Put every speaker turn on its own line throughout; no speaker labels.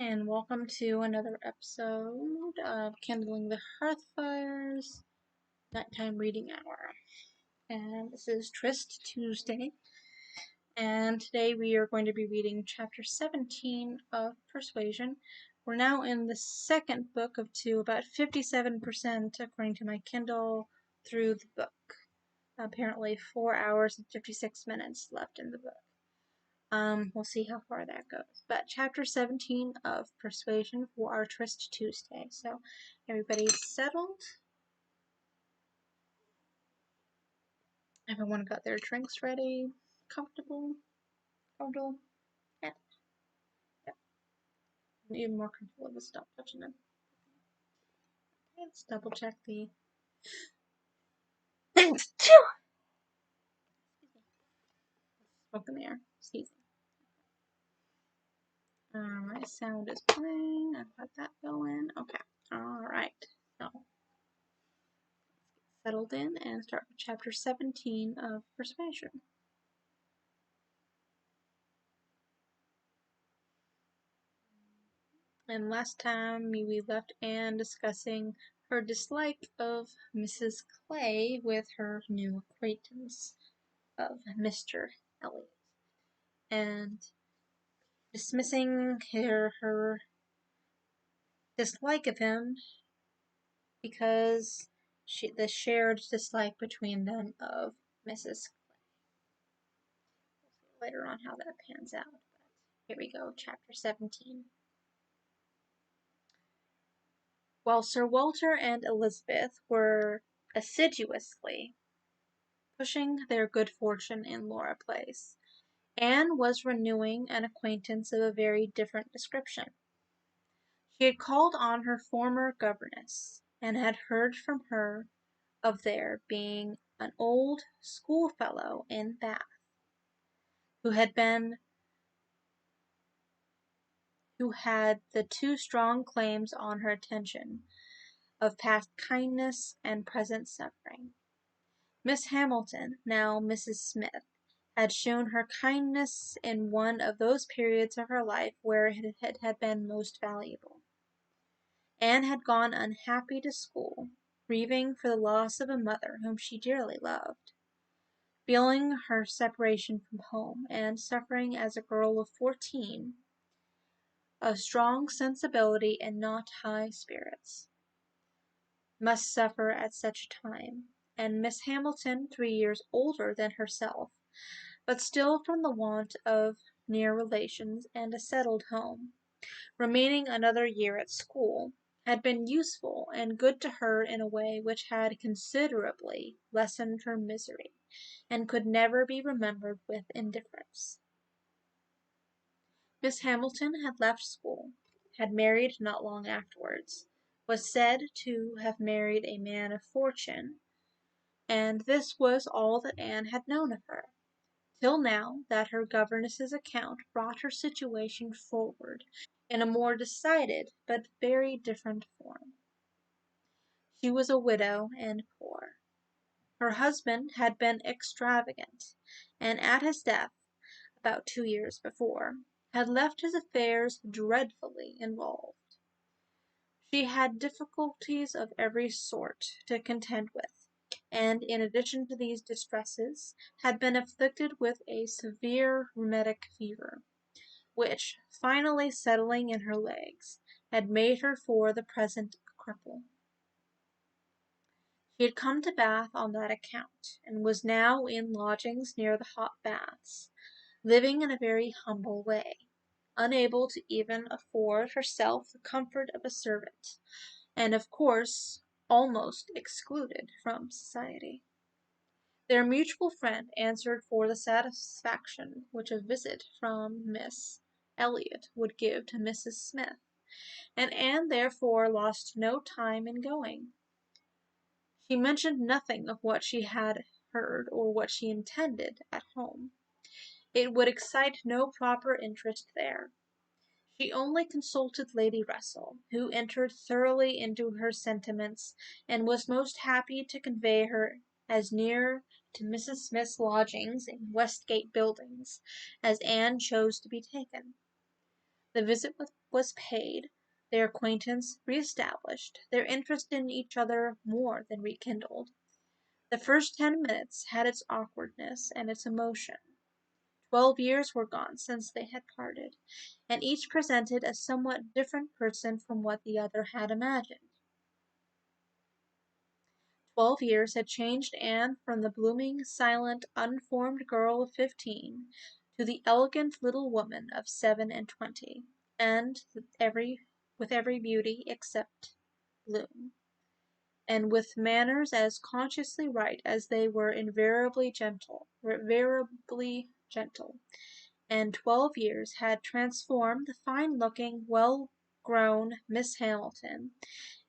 And welcome to another episode of Kindling the Hearthfire's Nighttime Reading Hour. And this is Tryst Tuesday. And today we are going to be reading chapter 17 of Persuasion. We're now in the second book of two, about 57% according to my Kindle through the book. Apparently 4 hours and 56 minutes left in the book. We'll see how far that goes. But chapter 17 of Persuasion for our Tryst Tuesday. So everybody's settled. Everyone got their drinks ready. Comfortable. Comfortable. Yeah. Even more comfortable if I stop touching them. Okay, let's double check the things. Smoke in the air. Sneezing. Alright, sound is playing. I've got that going. Okay. Alright. So settled in and start with chapter 17 of Persuasion. And last time we left Anne discussing her dislike of Mrs. Clay with her new acquaintance of Mr. Elliot, and dismissing her dislike of him because the shared dislike between them of Mrs. Clay. We'll see later on how that pans out. But here we go, chapter 17. While Sir Walter and Elizabeth were assiduously pushing their good fortune in Laura Place, Anne was renewing an acquaintance of a very different description. She had called on her former governess, and had heard from her of there being an old schoolfellow in Bath, who had the two strong claims on her attention of past kindness and present suffering. Miss Hamilton, now Mrs. Smith, had shown her kindness in one of those periods of her life where it had been most valuable. Anne had gone unhappy to school, grieving for the loss of a mother whom she dearly loved, feeling her separation from home, and suffering as a girl of 14 of strong sensibility and not high spirits must suffer at such a time, and Miss Hamilton 3 years older than herself, but still from the want of near relations and a settled home, remaining another year at school, had been useful and good to her in a way which had considerably lessened her misery, and could never be remembered with indifference. Miss Hamilton had left school, had married not long afterwards, was said to have married a man of fortune, and this was all that Anne had known of her, till now that her governess's account brought her situation forward in a more decided but very different form. She was a widow and poor. Her husband had been extravagant, and at his death, about 2 years before, had left his affairs dreadfully involved. She had difficulties of every sort to contend with, and in addition to these distresses, had been afflicted with a severe rheumatic fever, which, finally settling in her legs, had made her for the present a cripple. She had come to Bath on that account, and was now in lodgings near the hot baths, living in a very humble way, unable to even afford herself the comfort of a servant, and of course almost excluded from society. Their mutual friend answered for the satisfaction which a visit from Miss Elliot would give to Mrs. Smith, and Anne therefore lost no time in going. She mentioned nothing of what she had heard or what she intended at home. It would excite no proper interest there. She only consulted Lady Russell, who entered thoroughly into her sentiments, and was most happy to convey her as near to Mrs. Smith's lodgings in Westgate Buildings as Anne chose to be taken. The visit was paid, their acquaintance re-established, their interest in each other more than rekindled. The first 10 minutes had its awkwardness and its emotion. 12 years were gone since they had parted, and each presented a somewhat different person from what the other had imagined. 12 years had changed Anne from the blooming, silent, unformed girl of 15 to the elegant little woman of 7 and 20, and with every beauty except bloom, and with manners as consciously right as they were invariably gentle. And 12 years had transformed the fine-looking, well-grown Miss Hamilton,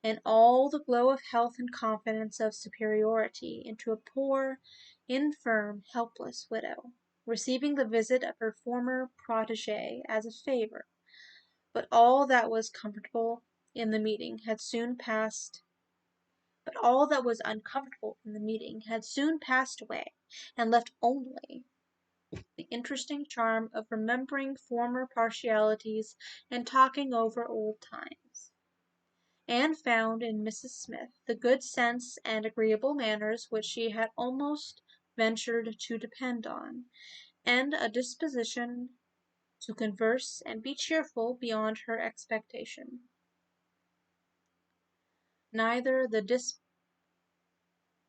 in all the glow of health and confidence of superiority, into a poor, infirm, helpless widow, receiving the visit of her former protégé as a favour. But all that was uncomfortable in the meeting had soon passed away, and left only the interesting charm of remembering former partialities and talking over old times. Anne found in Mrs. Smith the good sense and agreeable manners which she had almost ventured to depend on, and a disposition to converse and be cheerful beyond her expectation. Neither the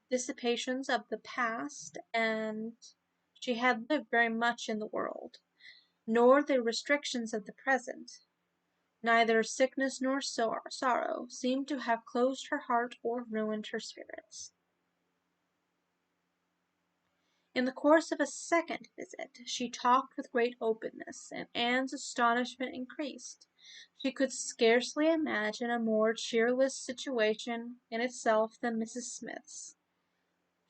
dissipations of the past, and she had lived very much in the world, nor the restrictions of the present, neither sickness nor sorrow, seemed to have closed her heart or ruined her spirits. In the course of a second visit she talked with great openness, and Anne's astonishment increased. She could scarcely imagine a more cheerless situation in itself than Mrs. Smith's.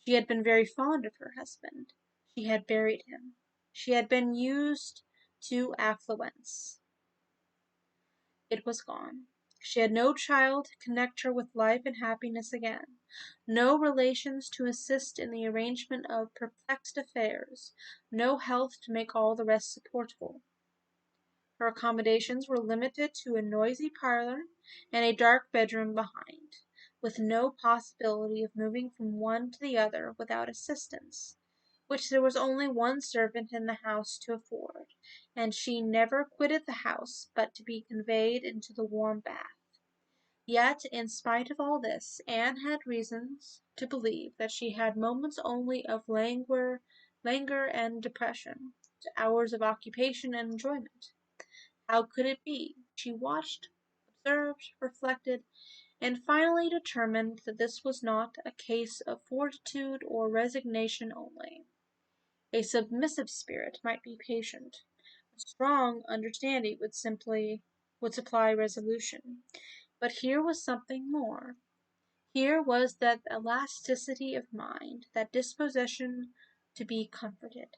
She had been very fond of her husband. She had buried him. She had been used to affluence. It was gone. She had no child to connect her with life and happiness again, no relations to assist in the arrangement of perplexed affairs, no health to make all the rest supportable. Her accommodations were limited to a noisy parlour and a dark bedroom behind, with no possibility of moving from one to the other without assistance, which there was only one servant in the house to afford, and she never quitted the house but to be conveyed into the warm bath. Yet, in spite of all this, Anne had reasons to believe that she had moments only of languor and depression, to hours of occupation and enjoyment. How could it be? She watched, observed, reflected, and finally determined that this was not a case of fortitude or resignation only. A submissive spirit might be patient. A strong understanding would supply resolution. But here was something more. Here was that elasticity of mind, that disposition to be comforted,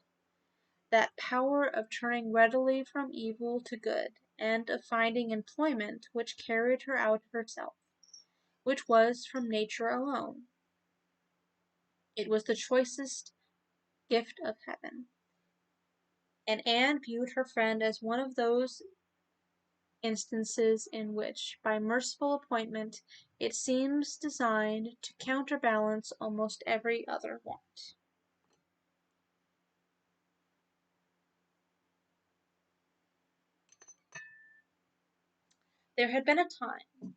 that power of turning readily from evil to good, and of finding employment which carried her out of herself, which was from nature alone. It was the choicest gift of heaven, and Anne viewed her friend as one of those instances in which, by merciful appointment, it seems designed to counterbalance almost every other want. There had been a time,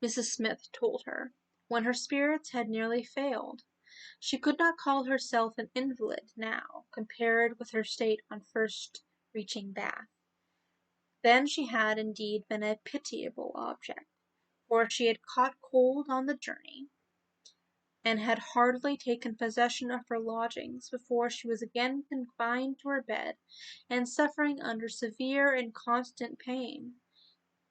Mrs. Smith told her, when her spirits had nearly failed. She could not call herself an invalid now, compared with her state on first reaching Bath. Then she had indeed been a pitiable object, for she had caught cold on the journey, and had hardly taken possession of her lodgings before she was again confined to her bed, and suffering under severe and constant pain.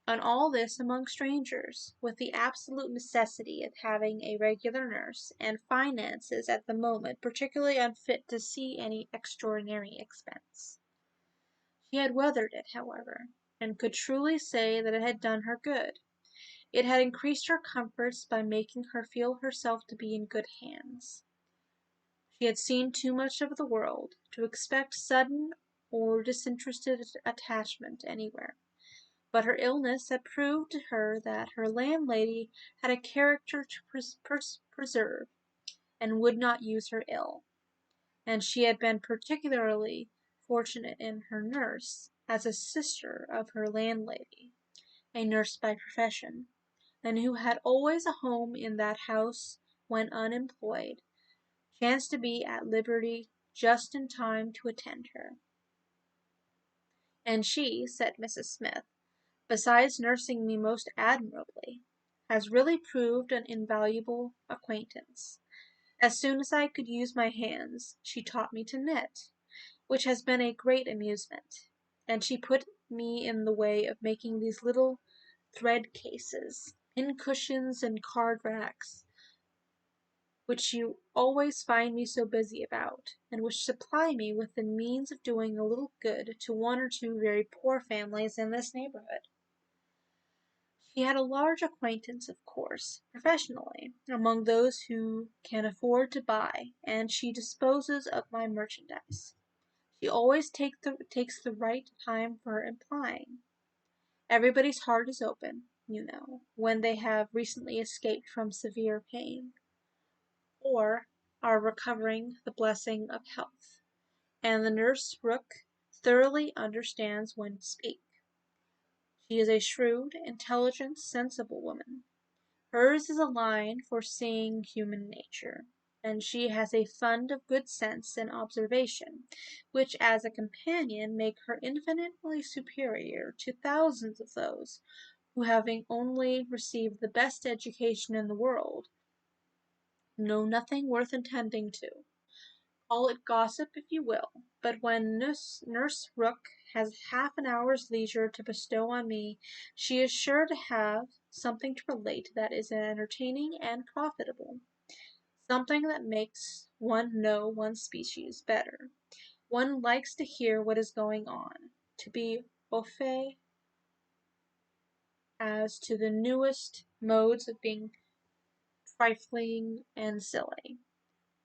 And all this among strangers, with the absolute necessity of having a regular nurse, and finances at the moment particularly unfit to see any extraordinary expense. She had weathered it, however, and could truly say that it had done her good. It had increased her comforts by making her feel herself to be in good hands. She had seen too much of the world to expect sudden or disinterested attachment anywhere, but her illness had proved to her that her landlady had a character to preserve, and would not use her ill, and she had been particularly fortunate in her nurse, as a sister of her landlady, a nurse by profession, and who had always a home in that house when unemployed, chanced to be at liberty just in time to attend her. And she, said Mrs. Smith, besides nursing me most admirably, has really proved an invaluable acquaintance. As soon as I could use my hands, she taught me to knit, which has been a great amusement, and she put me in the way of making these little thread cases, pincushions, and card racks, which you always find me so busy about, and which supply me with the means of doing a little good to one or two very poor families in this neighborhood. She had a large acquaintance, of course, professionally, among those who can afford to buy, and she disposes of my merchandise. She always takes the right time for implying. Everybody's heart is open, you know, when they have recently escaped from severe pain, or are recovering the blessing of health, and the nurse Rook thoroughly understands when to speak. She is a shrewd, intelligent, sensible woman. Hers is a line for seeing human nature, and she has a fund of good sense and observation, which as a companion make her infinitely superior to thousands of those who, having only received the best education in the world, know nothing worth attending to. Call it gossip if you will, but when Nurse Rook has half an hour's leisure to bestow on me, she is sure to have something to relate that is entertaining and profitable, something that makes one know one's species better. One likes to hear what is going on, to be au fait as to the newest modes of being trifling and silly.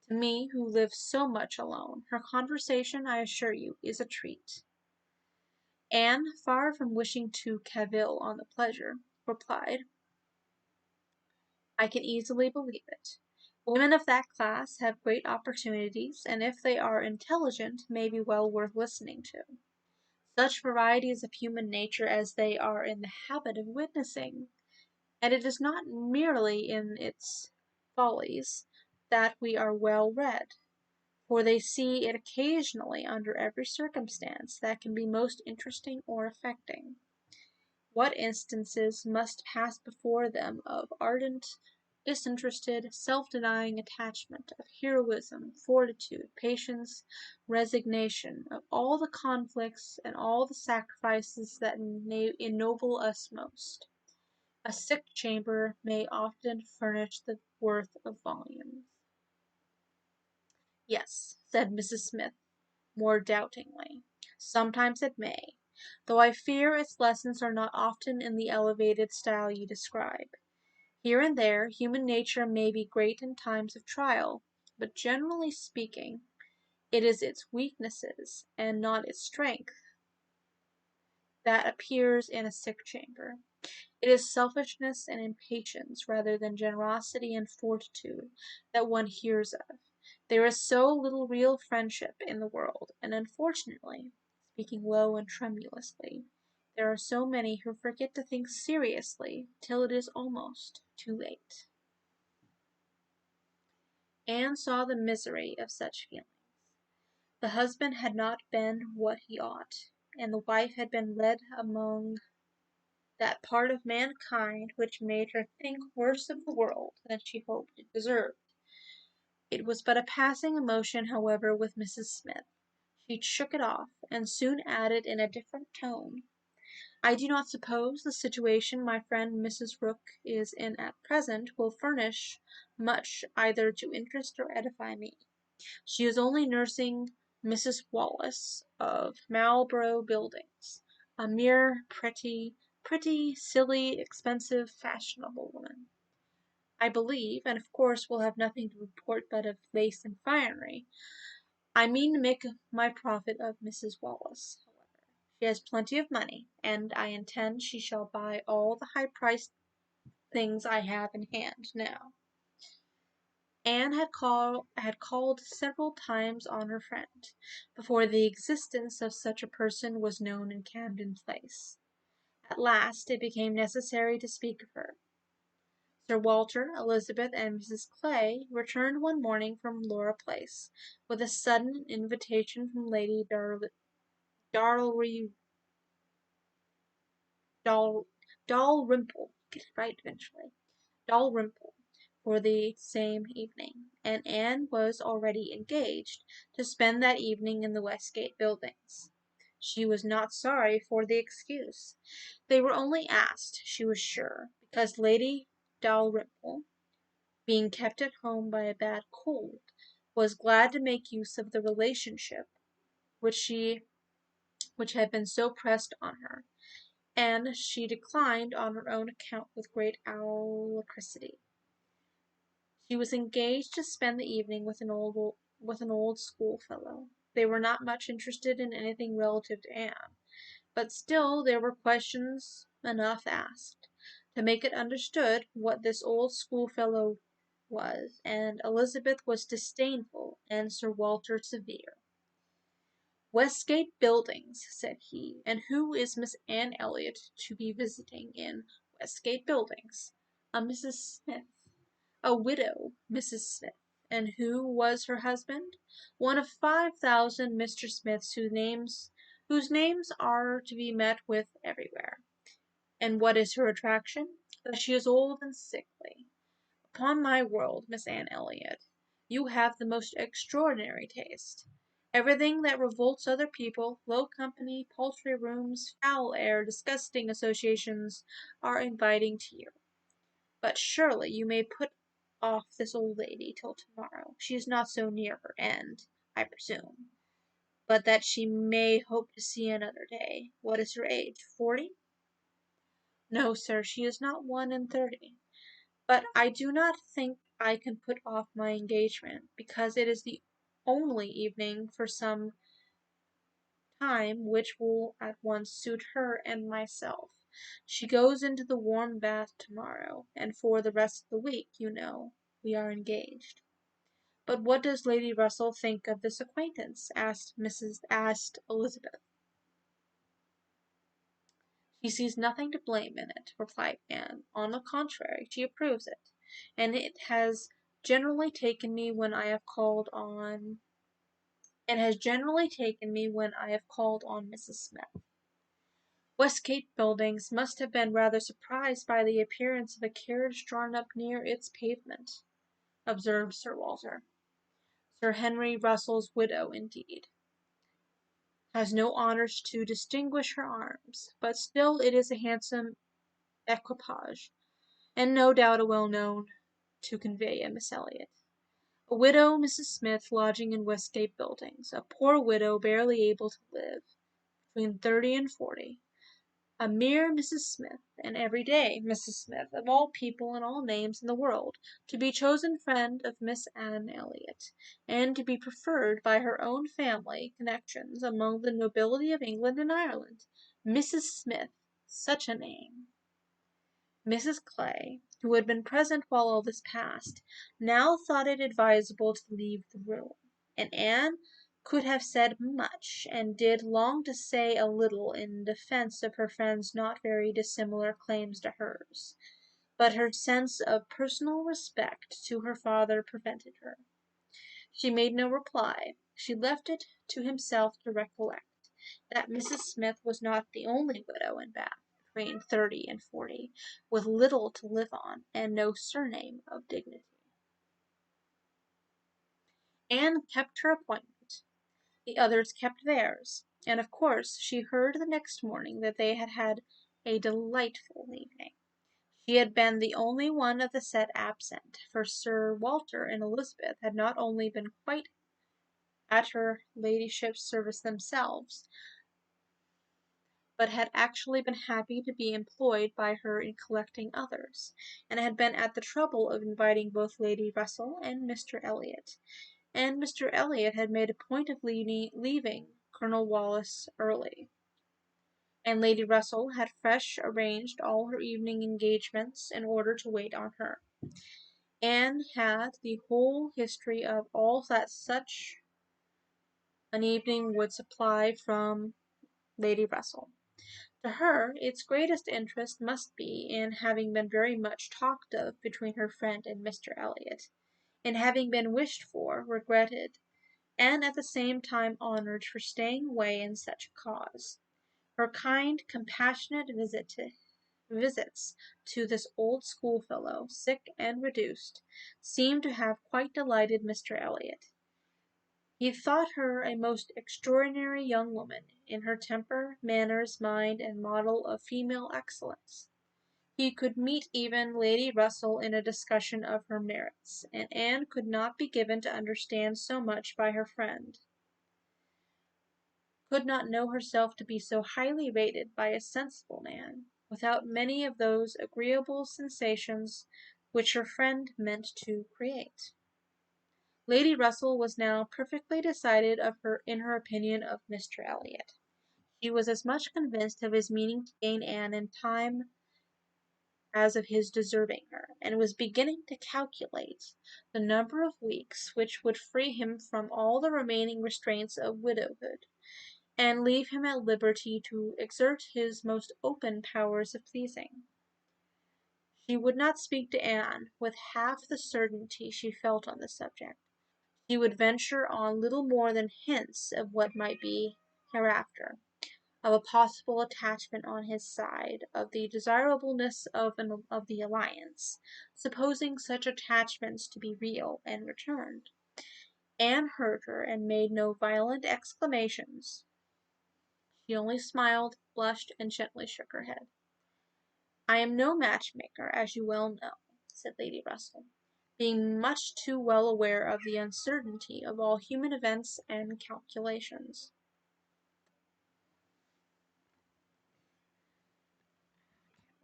To me, who live so much alone, her conversation, I assure you, is a treat. Anne, far from wishing to cavil on the pleasure, replied, I can easily believe it. Women of that class have great opportunities, and if they are intelligent, may be well worth listening to. Such varieties of human nature as they are in the habit of witnessing, and it is not merely in its follies that we are well read, for they see it occasionally under every circumstance that can be most interesting or affecting. What instances must pass before them of ardent, disinterested, self-denying attachment, of heroism, fortitude, patience, resignation, of all the conflicts and all the sacrifices that ennoble us most. A sick chamber may often furnish the worth of volumes. Yes, said Mrs. Smith, more doubtingly. Sometimes it may, though I fear its lessons are not often in the elevated style you describe. Here and there, human nature may be great in times of trial, but generally speaking, it is its weaknesses, and not its strength, that appears in a sick chamber. It is selfishness and impatience, rather than generosity and fortitude, that one hears of. There is so little real friendship in the world, and unfortunately, speaking low and tremulously, there are so many who forget to think seriously till it is almost too late. Anne saw the misery of such feelings. The husband had not been what he ought, and the wife had been led among that part of mankind which made her think worse of the world than she hoped it deserved. It was but a passing emotion, however, with Mrs. Smith. She shook it off, and soon added in a different tone, I do not suppose the situation my friend Mrs. Rook is in at present will furnish much either to interest or edify me. She is only nursing Mrs. Wallace of Marlborough Buildings, a mere pretty, silly, expensive, fashionable woman. I believe, and of course will have nothing to report but of lace and finery. I mean to make my profit of Mrs. Wallace, however. She has plenty of money, and I intend she shall buy all the high-priced things I have in hand now." Anne had called several times on her friend, before the existence of such a person was known in Camden Place. At last it became necessary to speak of her. Sir Walter, Elizabeth, and Mrs. Clay returned one morning from Laura Place, with a sudden invitation from Lady Darlry Dalrymple, get it right eventually, Dalrymple, for the same evening, and Anne was already engaged to spend that evening in the Westgate Buildings. She was not sorry for the excuse. They were only asked, she was sure, because Lady Dalrymple, being kept at home by a bad cold, was glad to make use of the relationship which had been so pressed on her, and she declined on her own account with great alacrity. She was engaged to spend the evening with an old schoolfellow. They were not much interested in anything relative to Anne, but still there were questions enough asked, to make it understood what this old schoolfellow was, and Elizabeth was disdainful and Sir Walter severe. "Westgate Buildings," said he, "and who is Miss Anne Elliot to be visiting in Westgate Buildings? A Mrs. Smith, a widow Mrs. Smith. And who was her husband? One of 5,000 Mr. Smiths whose names are to be met with everywhere. And what is her attraction? That she is old and sickly. Upon my word, Miss Anne Elliot, you have the most extraordinary taste. Everything that revolts other people, low company, paltry rooms, foul air, disgusting associations, are inviting to you. But surely you may put off this old lady till tomorrow. She is not so near her end, I presume, but that she may hope to see another day. What is her age? 40? No, sir, she is not 31. But I do not think I can put off my engagement, because it is the only evening for some time which will at once suit her and myself. She goes into the warm bath tomorrow, and for the rest of the week, you know, we are engaged." "But what does Lady Russell think of this acquaintance?" asked Elizabeth. "She sees nothing to blame in it," replied Anne. "On the contrary, she approves it, and it has generally taken me when I have called on Mrs. Smith." "Westgate Buildings must have been rather surprised by the appearance of a carriage drawn up near its pavement," observed Sir Walter. "Sir Henry Russell's widow, indeed, has no honours to distinguish her arms, but still it is a handsome equipage, and no doubt a well known to convey a Miss Elliot. A widow Mrs. Smith lodging in Westgate Buildings, a poor widow barely able to live, between 30 and 40. A mere Mrs. Smith, and every day Mrs. Smith, of all people and all names in the world, to be chosen friend of Miss Anne Elliot, and to be preferred by her own family connections among the nobility of England and Ireland. Mrs. Smith, such a name!" Mrs. Clay, who had been present while all this passed, now thought it advisable to leave the room, and Anne could have said much, and did long to say a little in defence of her friend's not very dissimilar claims to hers, but her sense of personal respect to her father prevented her. She made no reply. She left it to himself to recollect that Mrs. Smith was not the only widow in Bath, between 30 and 40, with little to live on, and no surname of dignity. Anne kept her appointment. The others kept theirs, and of course she heard the next morning that they had had a delightful evening. She had been the only one of the set absent, for Sir Walter and Elizabeth had not only been quite at her ladyship's service themselves, but had actually been happy to be employed by her in collecting others, and had been at the trouble of inviting both Lady Russell and Mr. Elliot, and Mr. Elliot had made a point of leaving Colonel Wallis early. and Lady Russell had fresh arranged all her evening engagements in order to wait on her. Anne had the whole history of all that such an evening would supply from Lady Russell. To her, its greatest interest must be in having been very much talked of between her friend and Mr. Elliot, in having been wished for, regretted, and at the same time honoured for staying away in such a cause. Her kind, compassionate visits to this old schoolfellow, sick and reduced, seemed to have quite delighted Mr. Elliot. He thought her a most extraordinary young woman in her temper, manners, mind, and model of female excellence. He could meet even Lady Russell in a discussion of her merits, and Anne could not be given to understand so much by her friend, could not know herself to be so highly rated by a sensible man, without many of those agreeable sensations which her friend meant to create. Lady Russell was now perfectly decided in her opinion of Mr. Elliot. She was as much convinced of his meaning to gain Anne in time as of his deserving her, and was beginning to calculate the number of weeks which would free him from all the remaining restraints of widowhood, and leave him at liberty to exert his most open powers of pleasing. She would not speak to Anne with half the certainty she felt on the subject. She would venture on little more than hints of what might be hereafter, of a possible attachment on his side, of the desirableness of the alliance, supposing such attachments to be real and returned. Anne heard her and made no violent exclamations. She only smiled, blushed, and gently shook her head. "I am no matchmaker, as you well know," said Lady Russell, being much too well aware of the uncertainty of all human events and calculations.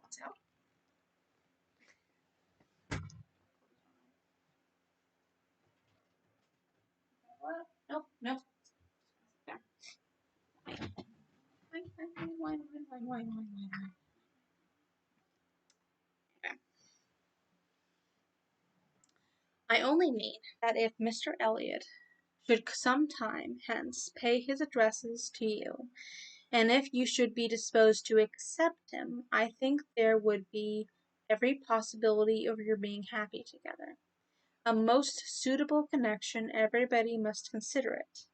What's out? What? Nope, nope. There. Okay. I only mean that if Mr. Elliot should some time hence pay his addresses to you, and if you should be disposed to accept him, I think there would be every possibility of your being happy together. A most suitable connection, everybody must consider it,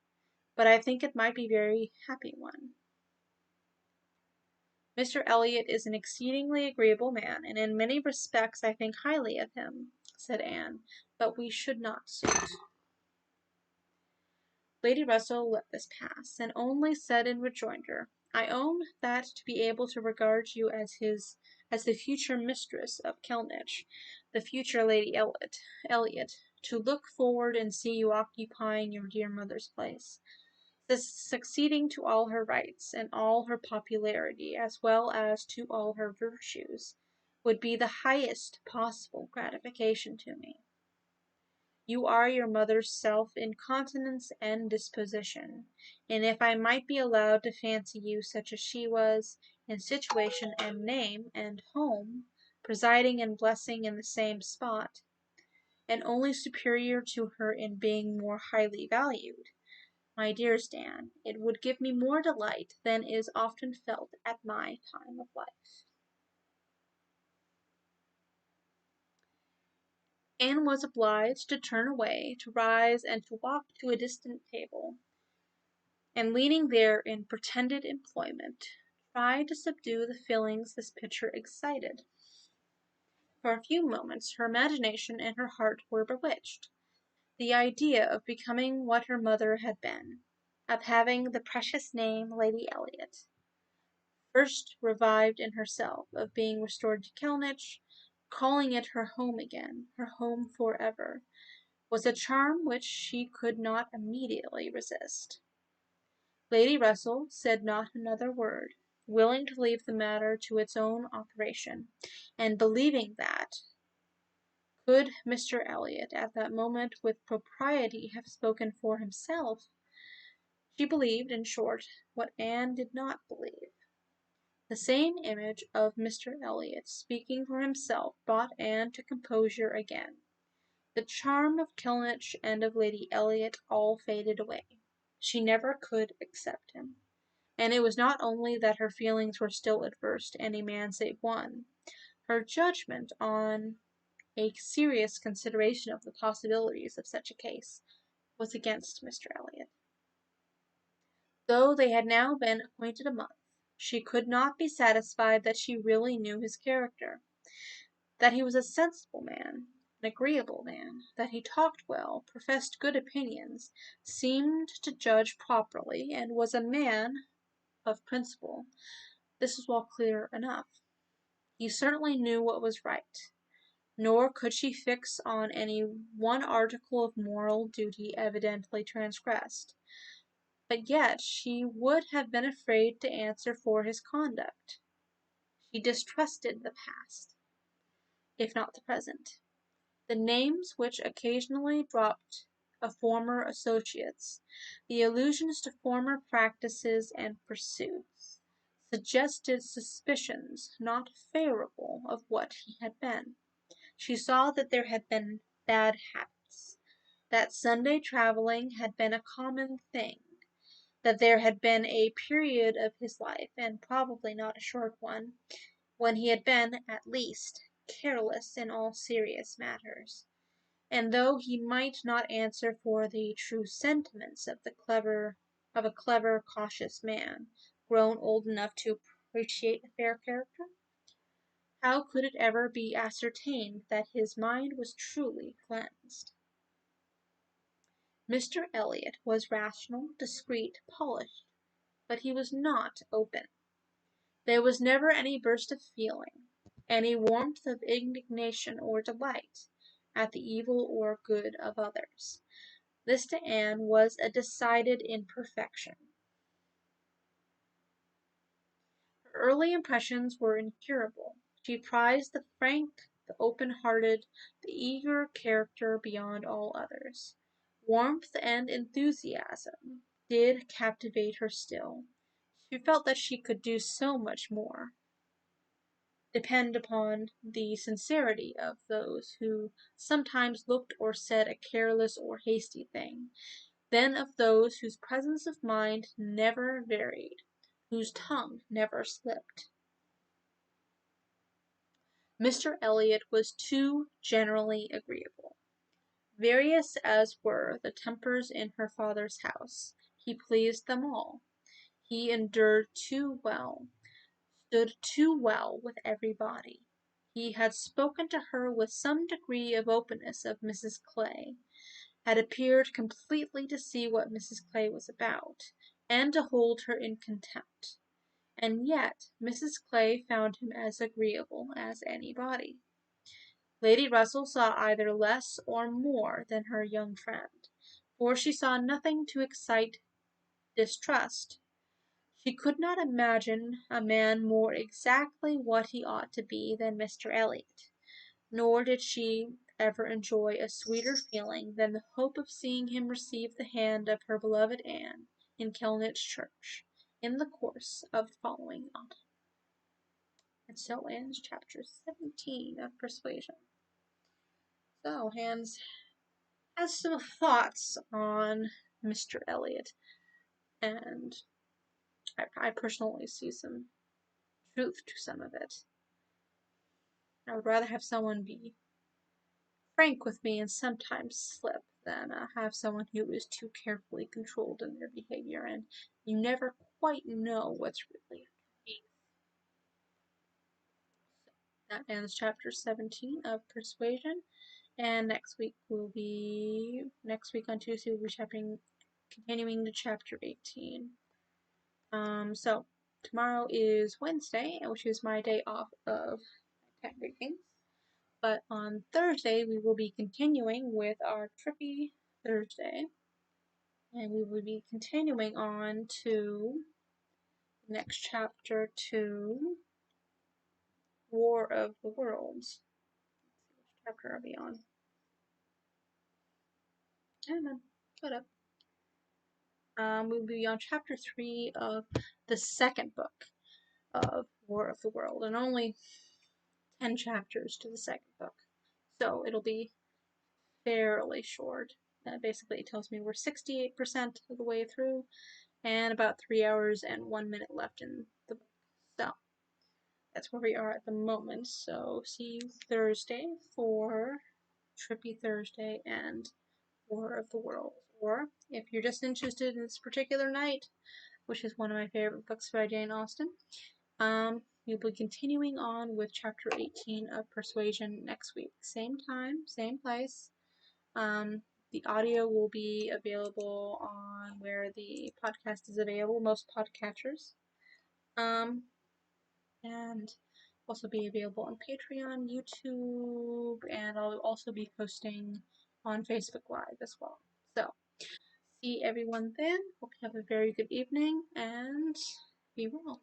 but I think it might be a very happy one. Mr. Elliot is an exceedingly agreeable man, and in many respects I think highly of him," said Anne, "but we should not suit." Lady Russell let this pass, and only said in rejoinder, "I own that to be able to regard you as the future mistress of Kellynch, the future Lady Elliot, to look forward and see you occupying your dear mother's place, succeeding to all her rights, and all her popularity, as well as to all her virtues, would be the highest possible gratification to me. You are your mother's self in countenance and disposition, and if I might be allowed to fancy you such as she was, in situation and name and home, presiding and blessing in the same spot, and only superior to her in being more highly valued, my dearest Anne, it would give me more delight than is often felt at my time of life." Anne was obliged to turn away, to rise, and to walk to a distant table, and leaning there in pretended employment, tried to subdue the feelings this picture excited. For a few moments her imagination and her heart were bewitched. The idea of becoming what her mother had been, of having the precious name Lady Elliot, first revived in herself, of being restored to Kellynch, calling it her home again, her home for ever, was a charm which she could not immediately resist. Lady Russell said not another word, willing to leave the matter to its own operation, and believing that, could Mr. Elliot at that moment with propriety have spoken for himself, she believed, in short, what Anne did not believe. The same image of Mr. Elliot speaking for himself brought Anne to composure again. The charm of Kellynch and of Lady Elliot all faded away. She never could accept him. And it was not only that her feelings were still adverse to any man save one. Her judgment, on a serious consideration of the possibilities of such a case, was against Mr. Elliot. Though they had now been acquainted a month, she could not be satisfied that she really knew his character, that he was a sensible man, an agreeable man, that he talked well, professed good opinions, seemed to judge properly, and was a man of principle. This was all clear enough. He certainly knew what was right, nor could she fix on any one article of moral duty evidently transgressed. But yet she would have been afraid to answer for his conduct. She distrusted the past, if not the present. The names which occasionally dropped of former associates, the allusions to former practices and pursuits, suggested suspicions not favourable of what he had been. She saw that there had been bad habits, that Sunday travelling had been a common thing, that there had been a period of his life, and probably not a short one, when he had been, at least, careless in all serious matters. And though he might not answer for the true sentiments of a clever, cautious man, grown old enough to appreciate a fair character, how could it ever be ascertained that his mind was truly cleansed? Mr. Elliot was rational, discreet, polished, but he was not open. There was never any burst of feeling, any warmth of indignation or delight at the evil or good of others. This to Anne was a decided imperfection. Her early impressions were incurable. She prized the frank, the open-hearted, the eager character beyond all others. Warmth and enthusiasm did captivate her still. She felt that she could do so much more. Depend upon the sincerity of those who sometimes looked or said a careless or hasty thing, than of those whose presence of mind never varied, whose tongue never slipped. Mr. Elliot was too generally agreeable. Various as were the tempers in her father's house, he pleased them all. He endured too well, stood too well with everybody. He had spoken to her with some degree of openness of Mrs. Clay, had appeared completely to see what Mrs. Clay was about, and to hold her in contempt. And yet Mrs. Clay found him as agreeable as anybody. Lady Russell saw either less or more than her young friend, for she saw nothing to excite distrust. She could not imagine a man more exactly what he ought to be than Mr. Elliot, nor did she ever enjoy a sweeter feeling than the hope of seeing him receive the hand of her beloved Anne in Kellynch Church in the course of the following autumn. And so ends chapter 17 of Persuasion. So, Hans has some thoughts on Mr. Elliot, and I personally see some truth to some of it. I would rather have someone be frank with me and sometimes slip than have someone who is too carefully controlled in their behavior, and you never quite know what's really underneath. So that ends chapter 17 of Persuasion, and next week on Tuesday we'll be continuing to chapter 18. So tomorrow is Wednesday, which is my day off of tech readings. But on Thursday, we will be continuing with our Trippy Thursday. And we will be continuing on to the next chapter, to War of the Worlds. Which chapter are we on? I don't know. Shut up. We'll be on chapter 3 of the second book. of War of the World, and only 10 chapters to the second book. So it'll be fairly short. Basically, it tells me we're 68% of the way through and about 3 hours and 1 minute left in the book. So that's where we are at the moment. So see you Thursday for Trippy Thursday and War of the World. Or if you're just interested in this particular night, which is one of my favorite books by Jane Austen, we'll be continuing on with chapter 18 of Persuasion next week. Same time, same place. The audio will be available on where the podcast is available, most podcatchers. And also be available on Patreon, YouTube, and I'll also be posting on Facebook Live as well. So, see everyone then. Hope you have a very good evening and be well.